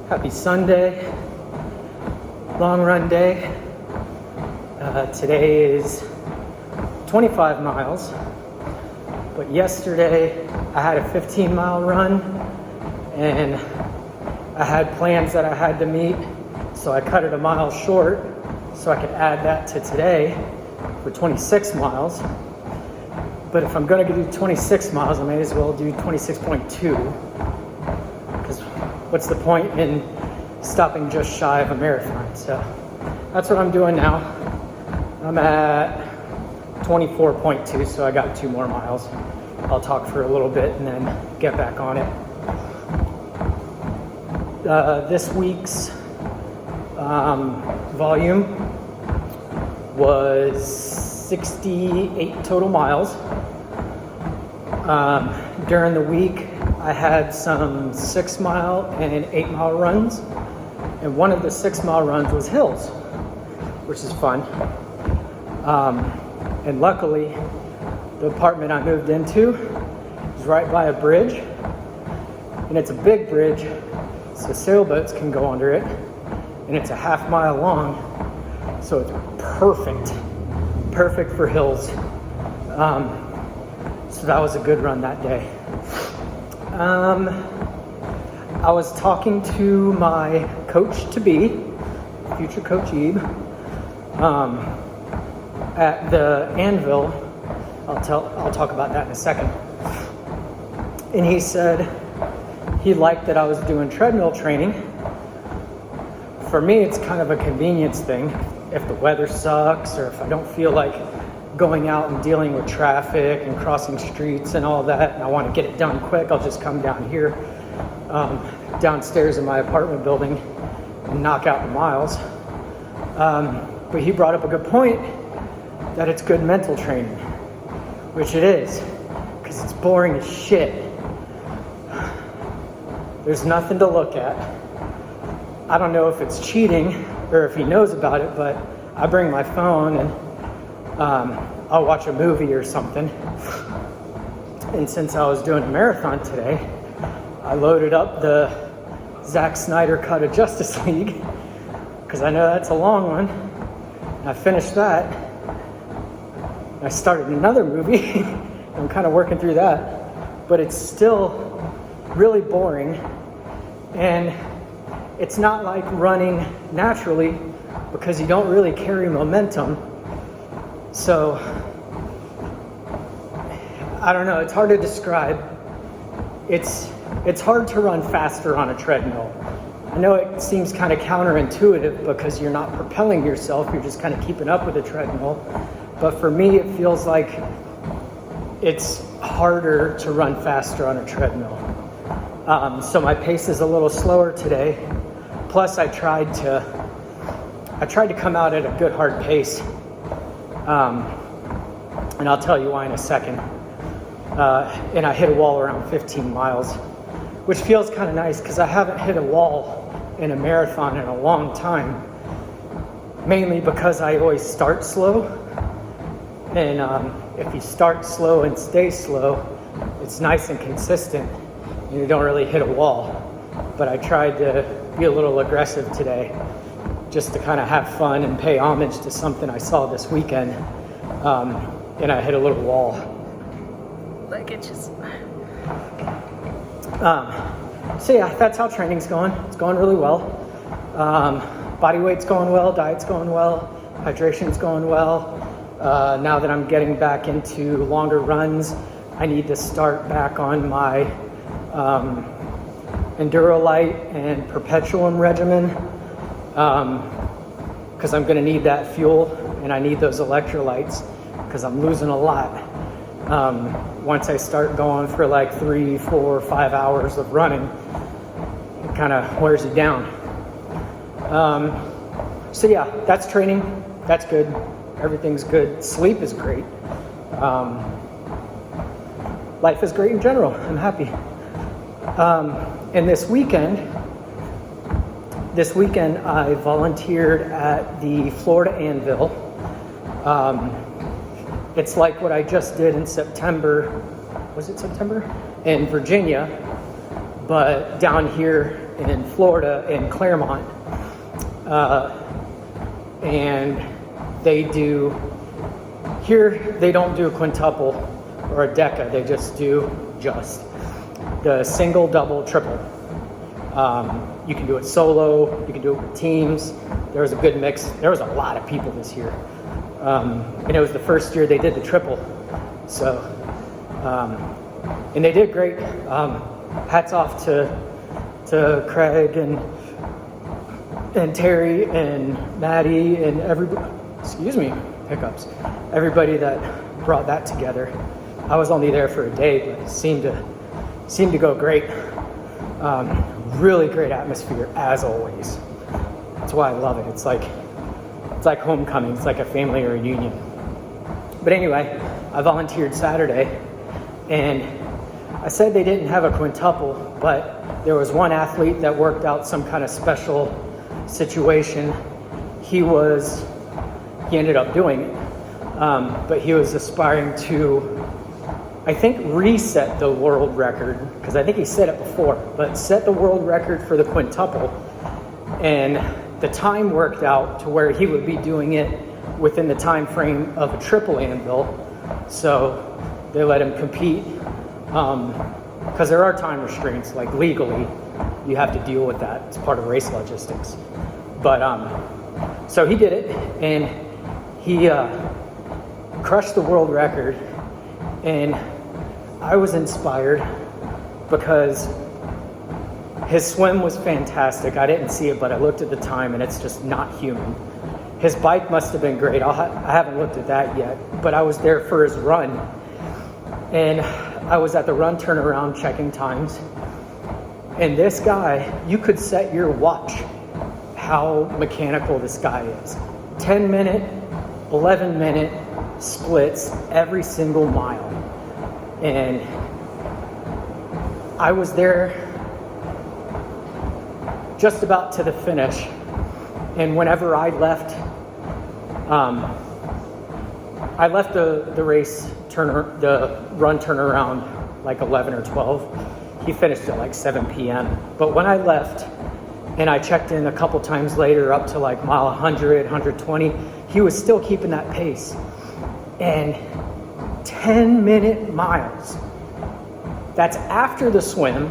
Happy Sunday, long run day. Today is 25 miles, but yesterday I had a 15-mile run and I had plans that I had to meet, so I cut it a mile short so I could add that to today for 26 miles. But if I'm going to do 26 miles, I may as well do 26.2. What's the point in stopping just shy of a marathon? So that's what I'm doing now. I'm at 24.2, so I got 2 more miles. I'll talk for a little bit and then get back on it. This week's volume was 68 total miles. During the week, I had some 6-mile and 8-mile runs, and one of the 6-mile runs was hills, which is fun. And luckily, the apartment I moved into is right by a bridge, and it's a big bridge, so sailboats can go under it, and it's a half-mile long, so it's perfect for hills. So that was a good run that day. I was talking to my coach-to-be, future coach Ebe, at the Anvil. I'll talk about that in a second. And he said he liked that I was doing treadmill training. For me, it's kind of a convenience thing. If the weather sucks or if I don't feel like going out and dealing with traffic and crossing streets and all that, and I want to get it done quick, I'll just come down here, downstairs in my apartment building and knock out the miles. But he brought up a good point that it's good mental training, which it is, because it's boring as shit. There's nothing to look at. I don't know if it's cheating or if he knows about it, but I bring my phone and I'll watch a movie or something. And since I was doing a marathon today, I loaded up the Zack Snyder cut of Justice League, because I know that's a long one. And I finished that. I started another movie. I'm kind of working through that, but it's still really boring. And it's not like running naturally, because you don't really carry momentum. So, I don't know, it's hard to describe. It's hard to run faster on a treadmill. I know it seems kind of counterintuitive because you're not propelling yourself, you're just kind of keeping up with a treadmill. But for me, it feels like it's harder to run faster on a treadmill. So my pace is a little slower today. Plus, I tried to come out at a good hard pace. And I'll tell you why in a second. And I hit a wall around 15 miles, which feels kind of nice because I haven't hit a wall in a marathon in a long time, mainly because I always start slow. And if you start slow and stay slow, it's nice and consistent and you don't really hit a wall. But I tried to be a little aggressive today, just to kind of have fun and pay homage to something I saw this weekend. And I hit a little wall. Like it just... So yeah, that's how training's going. It's going really well. Body weight's going well, diet's going well, hydration's going well. Now that I'm getting back into longer runs, I need to start back on my Endurolite and Perpetuum regimen. Because I'm going to need that fuel and I need those electrolytes because I'm losing a lot. Once I start going for like 3, 4, 5 hours of running, it kind of wears you down. So yeah, that's training. That's good. Everything's good. Sleep is great. Life is great in general. I'm happy. And this weekend I volunteered at the Florida Anvil. It's like what I just did in September. Was it September? In Virginia. but down here in Florida, in Claremont, and they don't do a quintuple or a deca, they just do the single, double, triple. You can do it solo, you can do it with teams. There was a good mix. There was a lot of people this year. And it was the first year they did the triple. So, and they did great. Hats off to Craig and Terry and Maddie and everybody, hiccups. Everybody that brought that together. I was only there for a day, but it seemed to go great. Really great atmosphere as always. That's why I love it. It's like homecoming. It's like a family reunion. But anyway, I volunteered Saturday, and I said they didn't have a quintuple, but there was one athlete that worked out some kind of special situation. He ended up doing it, but he was aspiring to, I think, reset the world record, because I think he said it before, but set the world record for the quintuple. And the time worked out to where he would be doing it within the time frame of a triple anvil. So they let him compete, because there are time restraints, like legally, you have to deal with that. It's part of race logistics. But so he did it, and he crushed the world record. And I was inspired because his swim was fantastic. I didn't see it, but I looked at the time, and it's just not human. His bike must have been great. I haven't looked at that yet, but I was there for his run. And I was at the run turnaround checking times. And this guy, you could set your watch how mechanical this guy is. 10-minute, 11-minute splits every single mile. And I was there just about to the finish. And whenever I left the race the run turnaround like 11 or 12. He finished at like 7 p.m. But when I left and I checked in a couple times later up to like mile 100, 120, he was still keeping that pace. And 10-minute miles. That's after the swim,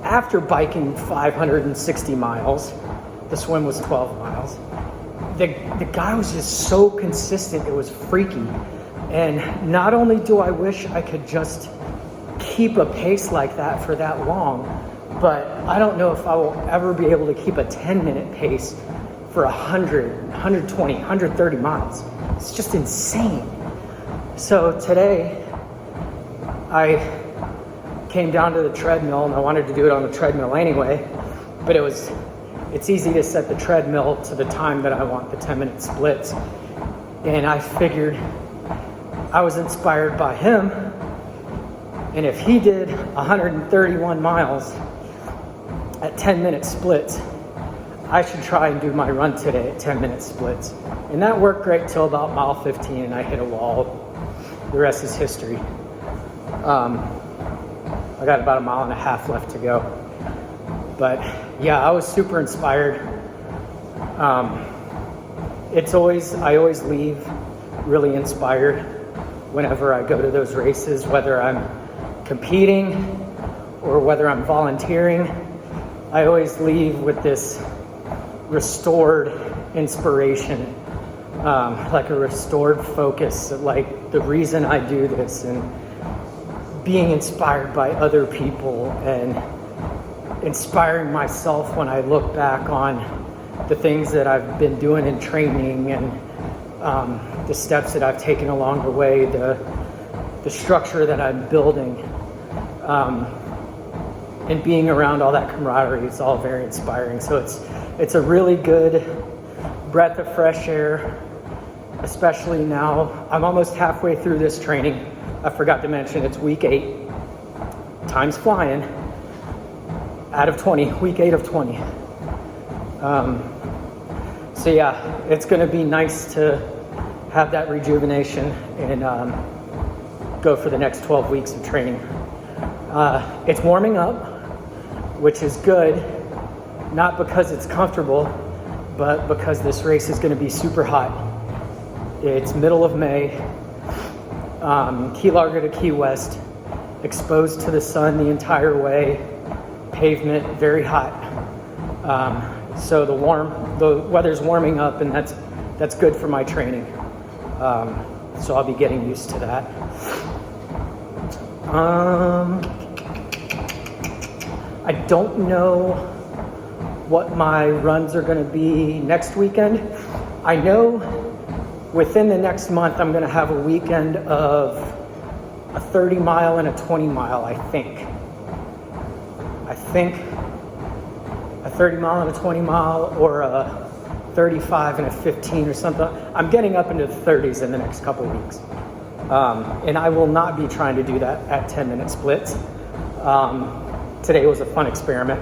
after biking 560 miles. The swim was 12 miles. The guy was just so consistent, it was freaky. And not only do I wish I could just keep a pace like that for that long, but I don't know if I will ever be able to keep a 10-minute pace for 100, 120, 130 miles. It's just insane. So today, I came down to the treadmill, and I wanted to do it on the treadmill anyway, but it's easy to set the treadmill to the time that I want, the 10-minute splits. And I figured I was inspired by him, and if he did 131 miles at 10-minute splits, I should try and do my run today at 10-minute splits. And that worked great till about mile 15, and I hit a wall. The rest is history. I got about a mile and a half left to go. But yeah, I was super inspired. I always leave really inspired whenever I go to those races, whether I'm competing or whether I'm volunteering. I always leave with this restored inspiration, like a restored focus, like the reason I do this, and being inspired by other people and inspiring myself when I look back on the things that I've been doing in training and the steps that I've taken along the way, the structure that I'm building, and being around all that camaraderie is all very inspiring. So it's a really good breath of fresh air, especially now. I'm almost halfway through this training. I forgot to mention it's week 8. Time's flying. Out of 20, week 8 of 20. So yeah, it's going to be nice to have that rejuvenation and go for the next 12 weeks of training. It's warming up. which is good, not because it's comfortable, but because this race is going to be super hot. It's middle of May, Key Largo to Key West, exposed to the sun the entire way, pavement, very hot. So the weather's warming up, and that's good for my training. So I'll be getting used to that. I don't know what my runs are going to be next weekend. I know within the next month I'm going to have a weekend of a 30 mile and a 20 mile, I think a 30 mile and a 20 mile, or a 35 and a 15 or something. I'm getting up into the 30s in the next couple of weeks. And I will not be trying to do that at 10-minute splits. Today was a fun experiment,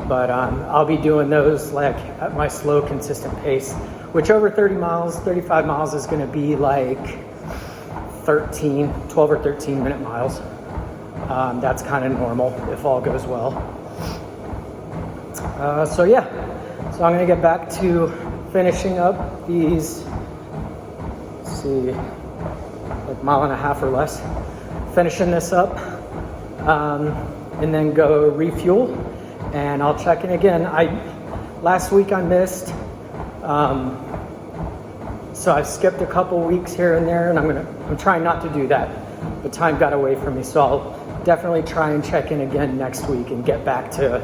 but I'll be doing those like at my slow, consistent pace, which over 30 miles, 35 miles is going to be like 12 or 13 minute miles. That's kind of normal if all goes well. So I'm going to get back to finishing up these, let's see, like mile and a half or less, finishing this up, and then go refuel, and I'll check in again. Last week I missed, so I skipped a couple weeks here and there, and I'm trying not to do that, but time got away from me, so I'll definitely try and check in again next week and get back to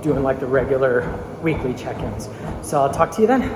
doing like the regular weekly check-ins. So I'll talk to you then.